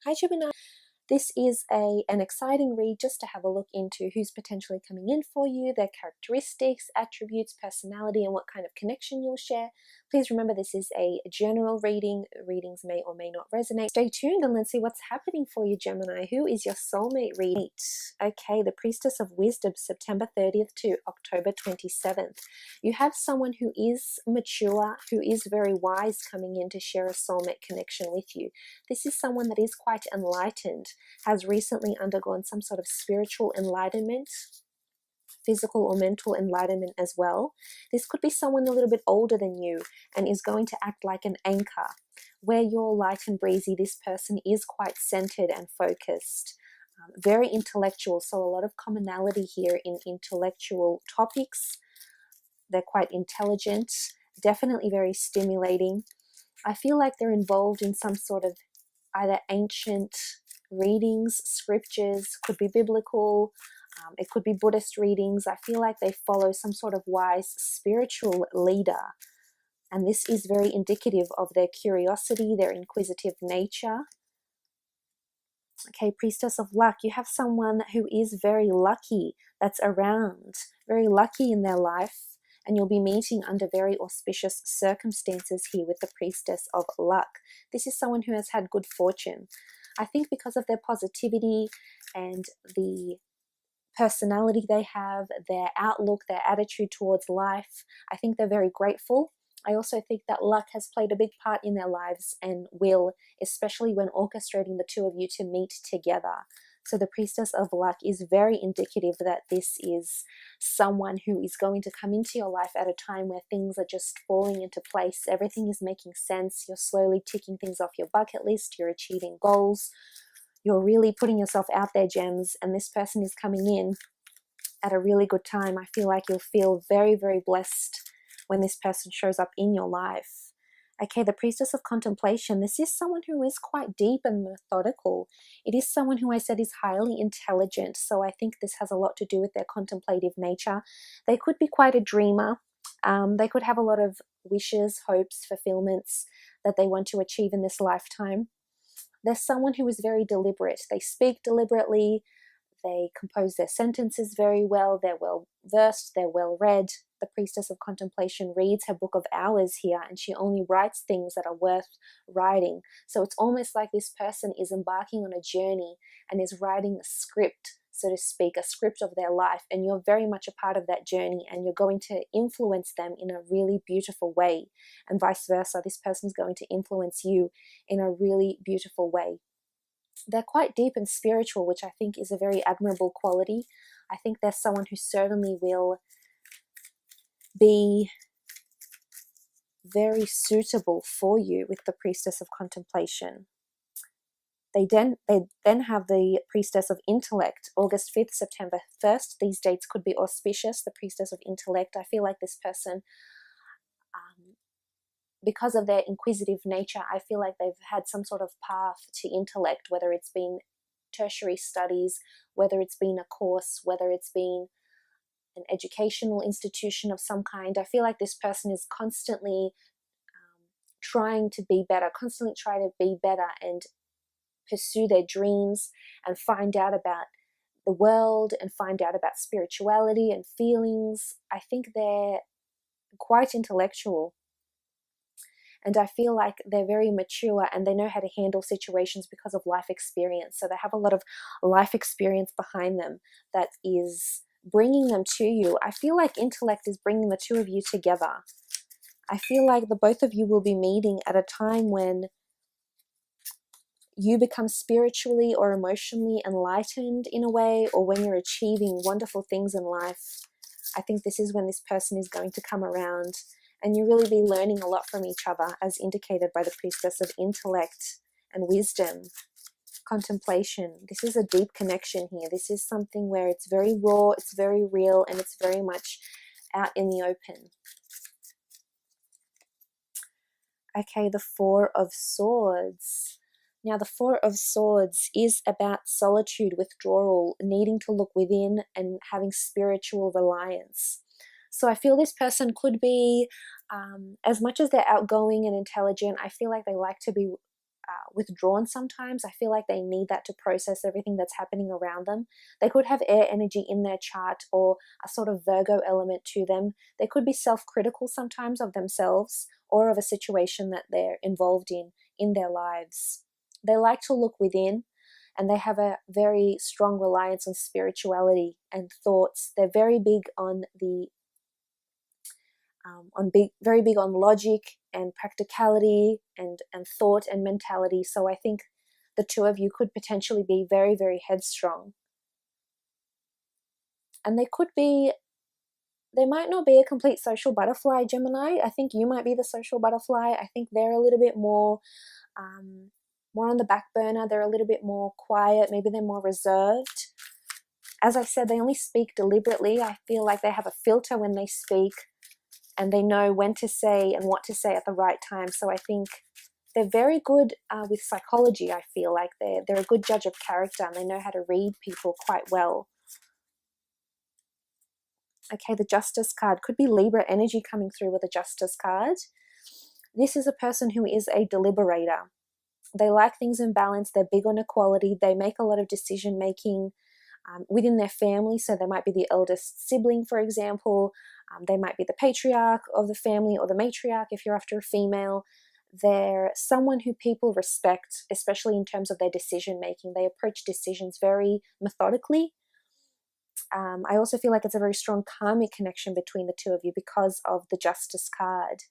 Hi Gemini, this is an exciting read just to have a look into who's potentially coming in for you, their characteristics, attributes, personality, and what kind of connection you'll share. Please remember this is a general reading. Readings may or may not resonate. Stay tuned and let's see what's happening for you, Gemini. Who is your soulmate reading? Okay, the Priestess of Wisdom, September 30th to October 27th. You have someone who is mature, who is very wise coming in to share a soulmate connection with you. This is someone that is quite enlightened, has recently undergone some sort of spiritual enlightenment, physical or mental enlightenment as well. This could be someone a little bit older than you and is going to act like an anchor. Where you're light and breezy, this person is quite centered and focused. Very intellectual, so a lot of commonality here in intellectual topics. They're quite intelligent, definitely very stimulating. I feel like they're involved in some sort of either ancient readings, scriptures, could be biblical, it could be Buddhist readings. I feel like they follow some sort of wise spiritual leader, and this is very indicative of their curiosity, their inquisitive nature. Okay, Priestess of Luck, you have someone who is very lucky that's around, very lucky in their life, and you'll be meeting under very auspicious circumstances here with the Priestess of Luck. This is someone who has had good fortune. I think because of their positivity and the personality they have, their outlook, their attitude towards life, I think they're very grateful. I also think that luck has played a big part in their lives and will, especially when orchestrating the two of you to meet together. So the Priestess of Luck is very indicative that this is someone who is going to come into your life at a time where things are just falling into place. Everything is making sense. You're slowly ticking things off your bucket list. You're achieving goals. You're really putting yourself out there, gems, and this person is coming in at a really good time. I feel like you'll feel very, very blessed when this person shows up in your life. Okay, the Priestess of Contemplation. This is someone who is quite deep and methodical. It is someone who I said is highly intelligent, so I think this has a lot to do with their contemplative nature. They could be quite a dreamer. They could have a lot of wishes, hopes, fulfillments that they want to achieve in this lifetime. There's someone who is very deliberate. They speak deliberately. They compose their sentences very well. They're well versed. They're well read. The Priestess of Contemplation reads her book of hours here, and she only writes things that are worth writing. So it's almost like this person is embarking on a journey and is writing a script, so to speak, a script of their life, and you're very much a part of that journey, and you're going to influence them in a really beautiful way, and vice versa. This person is going to influence you in a really beautiful way. They're quite deep and spiritual, which I think is a very admirable quality. I think they're someone who certainly will be very suitable for you with the Priestess of Contemplation. They then have the Priestess of Intellect, August 5th, September 1st. These dates could be auspicious. The Priestess of Intellect, I feel like this person, because of their inquisitive nature, I feel like they've had some sort of path to intellect, whether it's been tertiary studies, whether it's been a course, whether it's been an educational institution of some kind. I feel like this person is constantly trying to be better, constantly trying to be better and pursue their dreams and find out about the world and find out about spirituality and feelings. I think they're quite intellectual. And I feel like they're very mature and they know how to handle situations because of life experience. So they have a lot of life experience behind them that is bringing them to you. I feel like intellect is bringing the two of you together. I feel like the both of you will be meeting at a time when you become spiritually or emotionally enlightened in a way, or when you're achieving wonderful things in life. I think this is when this person is going to come around, and you really be learning a lot from each other, as indicated by the Priestess of Intellect and Wisdom. Contemplation. This is a deep connection here. This is something where it's very raw, it's very real, and it's very much out in the open. Okay, the Four of Swords. Now, the Four of Swords is about solitude, withdrawal, needing to look within and having spiritual reliance. So I feel this person could be, as much as they're outgoing and intelligent, I feel like they like to be withdrawn sometimes. I feel like they need that to process everything that's happening around them. They could have air energy in their chart or a sort of Virgo element to them. They could be self-critical sometimes of themselves or of a situation that they're involved in their lives. They like to look within, and they have a very strong reliance on spirituality and thoughts. They're very big on very big on logic and practicality and thought and mentality. So I think the two of you could potentially be very, very headstrong. And they might not be a complete social butterfly, Gemini. I think you might be the social butterfly. I think they're a little bit more on the back burner. They're a little bit more quiet. Maybe they're more reserved. As I said, they only speak deliberately. I feel like they have a filter when they speak, and they know when to say and what to say at the right time. So I think they're very good with psychology. I feel like they're a good judge of character, and they know how to read people quite well. Okay, the Justice card. Could be Libra energy coming through with a Justice card. This is a person who is a deliberator. They like things in balance. They're big on equality. They make a lot of decision making within their family. So they might be the eldest sibling, for example. They might be the patriarch of the family or the matriarch if you're after a female. They're someone who people respect, especially in terms of their decision making. They approach decisions very methodically. I also feel like it's a very strong karmic connection between the two of you because of the Justice card.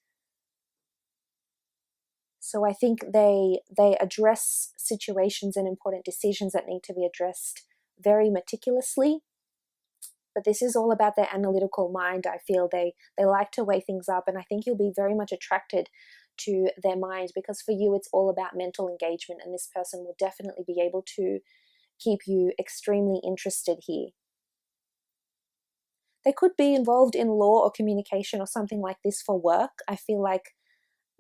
So I think they address situations and important decisions that need to be addressed very meticulously. But this is all about their analytical mind. I feel they like to weigh things up, and I think you'll be very much attracted to their mind, because for you it's all about mental engagement, and this person will definitely be able to keep you extremely interested here. They could be involved in law or communication or something like this for work. I feel like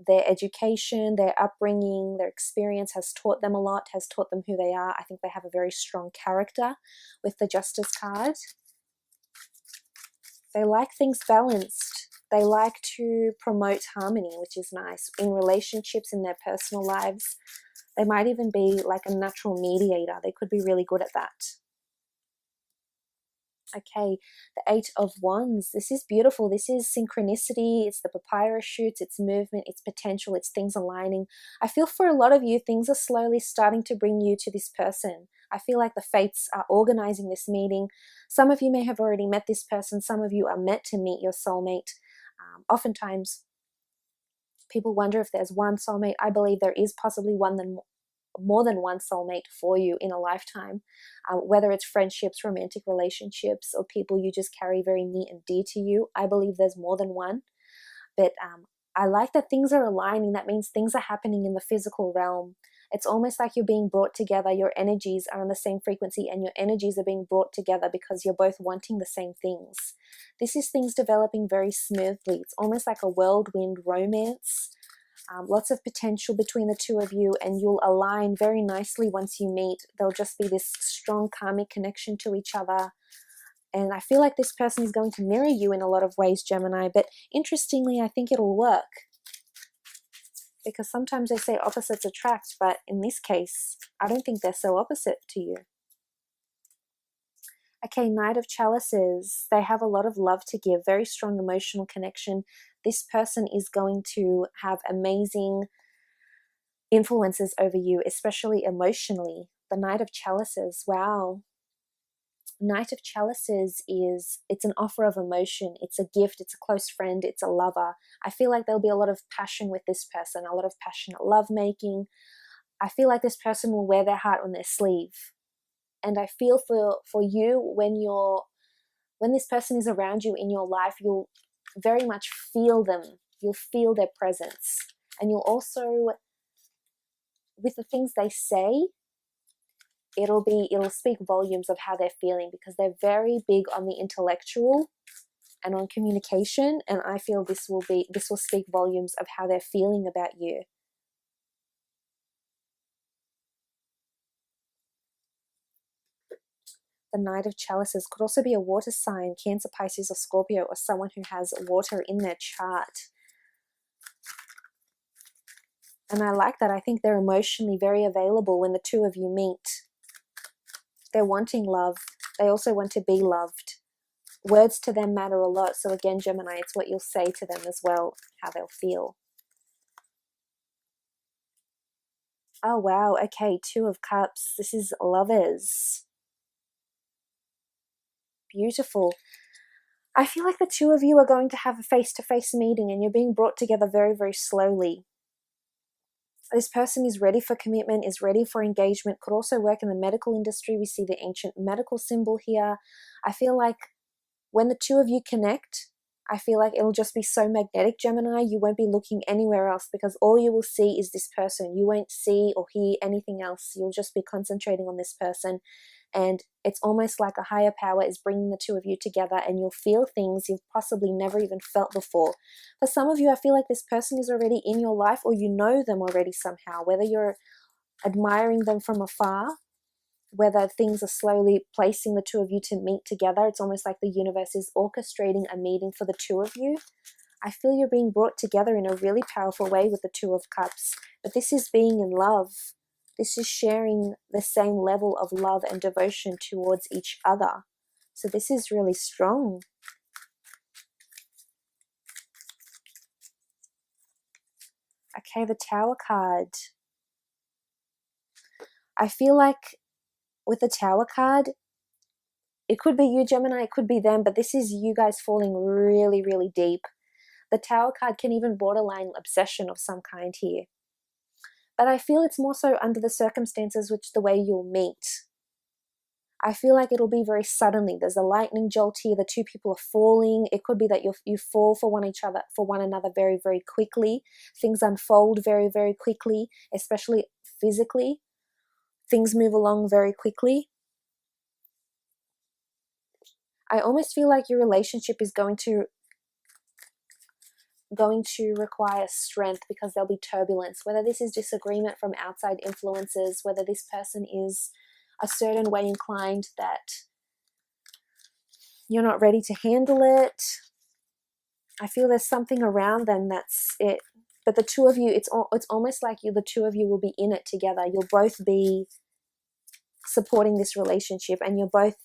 their education, their upbringing, their experience has taught them a lot, has taught them who they are. I think they have a very strong character with the Justice card. They like things balanced. They like to promote harmony, which is nice. In relationships, in their personal lives, they might even be like a natural mediator. They could be really good at that. Okay, the Eight of Wands. This is beautiful. This is synchronicity. It's the papyrus shoots, it's movement, it's potential, it's things aligning. I feel for a lot of you, things are slowly starting to bring you to this person. I feel like the fates are organizing this meeting. Some of you may have already met this person. Some of you are meant to meet your soulmate. Oftentimes, people wonder if there's one soulmate. I believe there is possibly more than one soulmate for you in a lifetime, whether it's friendships, romantic relationships, or people you just carry very near and dear to you. I believe there's more than one. But I like that things are aligning. That means things are happening in the physical realm. It's almost like you're being brought together. Your energies are on the same frequency, and your energies are being brought together because you're both wanting the same things. This is things developing very smoothly. It's almost like a whirlwind romance. Lots of potential between the two of you, and you'll align very nicely once you meet. There'll just be this strong karmic connection to each other. And I feel like this person is going to mirror you in a lot of ways, Gemini. But interestingly, I think it'll work. Because sometimes they say opposites attract, but in this case, I don't think they're so opposite to you. Okay, Knight of Chalices. They have a lot of love to give, very strong emotional connection. This person is going to have amazing influences over you, especially emotionally. The Knight of Chalices, wow. Knight of Chalices it's an offer of emotion. It's a gift, it's a close friend, it's a lover. I feel like there'll be a lot of passion with this person, a lot of passionate lovemaking. I feel like this person will wear their heart on their sleeve. And I feel for you, when this person is around you in your life, you'll very much feel them. You'll feel their presence. And you'll also, with the things they say, it'll speak volumes of how they're feeling, because they're very big on the intellectual and on communication. And I feel this will speak volumes of how they're feeling about you. The Knight of Chalices could also be a water sign, Cancer, Pisces, or Scorpio, or someone who has water in their chart. And I like that. I think they're emotionally very available when the two of you meet. They're wanting love. They also want to be loved. Words to them matter a lot. So again, Gemini, it's what you'll say to them as well, how they'll feel. Oh, wow. Okay, Two of Cups. This is Lovers. Beautiful. I feel like the two of you are going to have a face-to-face meeting and you're being brought together very, very slowly. This person is ready for commitment, is ready for engagement, could also work in the medical industry. We see the ancient medical symbol here. I feel like when the two of you connect, I feel like it'll just be so magnetic, Gemini. You won't be looking anywhere else because all you will see is this person. You won't see or hear anything else. You'll just be concentrating on this person. And it's almost like a higher power is bringing the two of you together and you'll feel things you've possibly never even felt before. For some of you, I feel like this person is already in your life or you know them already somehow, whether you're admiring them from afar, whether things are slowly placing the two of you to meet together. It's almost like the universe is orchestrating a meeting for the two of you. I feel you're being brought together in a really powerful way with the Two of Cups. But this is being in love. This is sharing the same level of love and devotion towards each other. So this is really strong. Okay, the Tower card. I feel like with the Tower card, it could be you, Gemini, it could be them, but this is you guys falling really, really deep. The Tower card can even borderline obsession of some kind here. But I feel it's more so under the circumstances, which the way you'll meet. I feel like it'll be very suddenly. There's a lightning jolt here. The two people are falling. It could be that you fall for one another very, very quickly. Things unfold very, very quickly, especially physically. Things move along very quickly. I almost feel like your relationship is going to require strength because there'll be turbulence, whether this is disagreement from outside influences, whether this person is a certain way inclined that you're not ready to handle it. I feel there's something around them that's it. But the two of you, it's almost like the two of you will be in it together. You'll both be supporting this relationship and you're both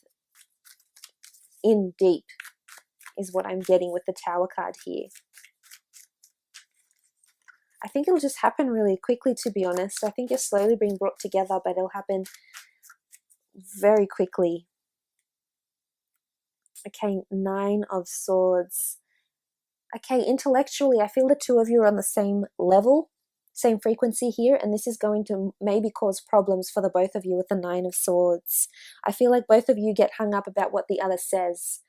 in deep is what I'm getting with the Tower card here. I think it'll just happen really quickly, to be honest. I think you're slowly being brought together, but it'll happen very quickly. Okay, Nine of Swords. Okay, intellectually, I feel the two of you are on the same level, same frequency here, and this is going to maybe cause problems for the both of you with the Nine of Swords. I feel like both of you get hung up about what the other says.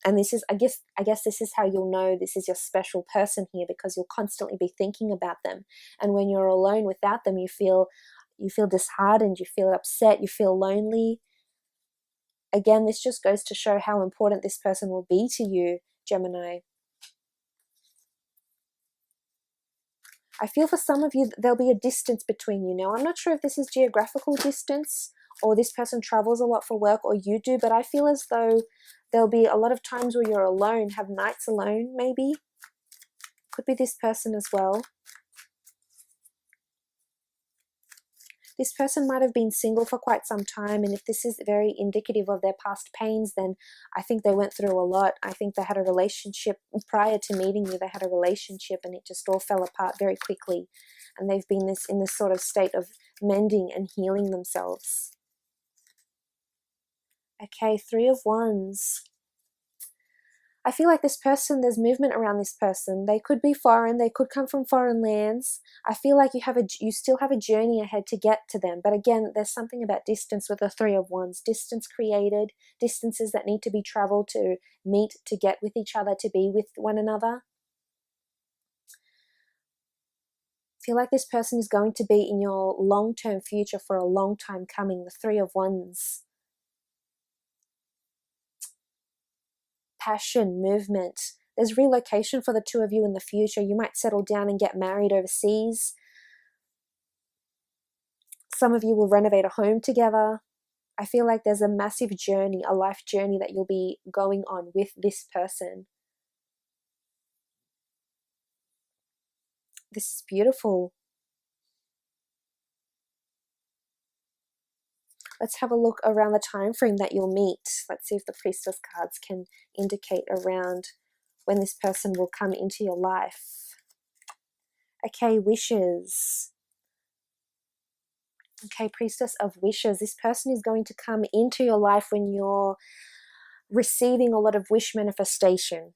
And this is, I guess this is how you'll know this is your special person here, because you'll constantly be thinking about them. And when you're alone without them, you feel disheartened, you feel upset, you feel lonely. Again, this just goes to show how important this person will be to you, Gemini. I feel for some of you, there'll be a distance between you. Now, I'm not sure if this is geographical distance or this person travels a lot for work or you do, but I feel as though there'll be a lot of times where you're alone, have nights alone maybe. Could be this person as well. This person might have been single for quite some time, and if this is very indicative of their past pains, then I think they went through a lot. I think they had a relationship prior to meeting you. They had a relationship and it just all fell apart very quickly, and they've been in this sort of state of mending and healing themselves. Okay, Three of Wands. I feel like this person, there's movement around this person. They could be foreign, they could come from foreign lands. I feel like you still have a journey ahead to get to them. But again, there's something about distance with the Three of Wands. Distance created, distances that need to be traveled to meet, to get with each other, to be with one another. I feel like this person is going to be in your long-term future for a long time coming. The Three of Wands. Passion, movement. There's relocation for the two of you in the future. You might settle down and get married overseas. Some of you will renovate a home together. I feel like there's a massive journey, a life journey that you'll be going on with this person. This is beautiful. Let's have a look around the time frame that you'll meet. Let's see if the Priestess cards can indicate around when this person will come into your life. Okay, wishes. Okay, Priestess of Wishes. This person is going to come into your life when you're receiving a lot of wish manifestation.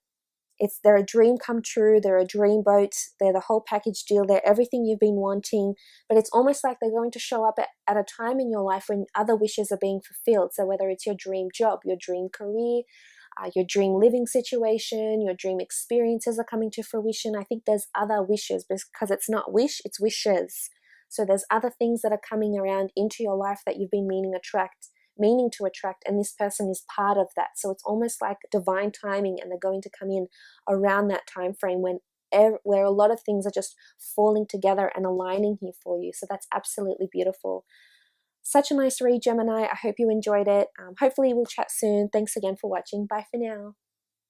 They're a dream come true, they're a dream boat, they're the whole package deal, they're everything you've been wanting, but it's almost like they're going to show up at a time in your life when other wishes are being fulfilled. So whether it's your dream job, your dream career, your dream living situation, your dream experiences are coming to fruition. I think there's other wishes, because it's not wish, it's wishes. So there's other things that are coming around into your life that you've been meaning to attract, and this person is part of that. So it's almost like divine timing, and they're going to come in around that time frame where a lot of things are just falling together and aligning here for you. So that's absolutely beautiful. Such a nice read, Gemini. I hope you enjoyed it. Hopefully we'll chat soon. Thanks again for watching. Bye for now.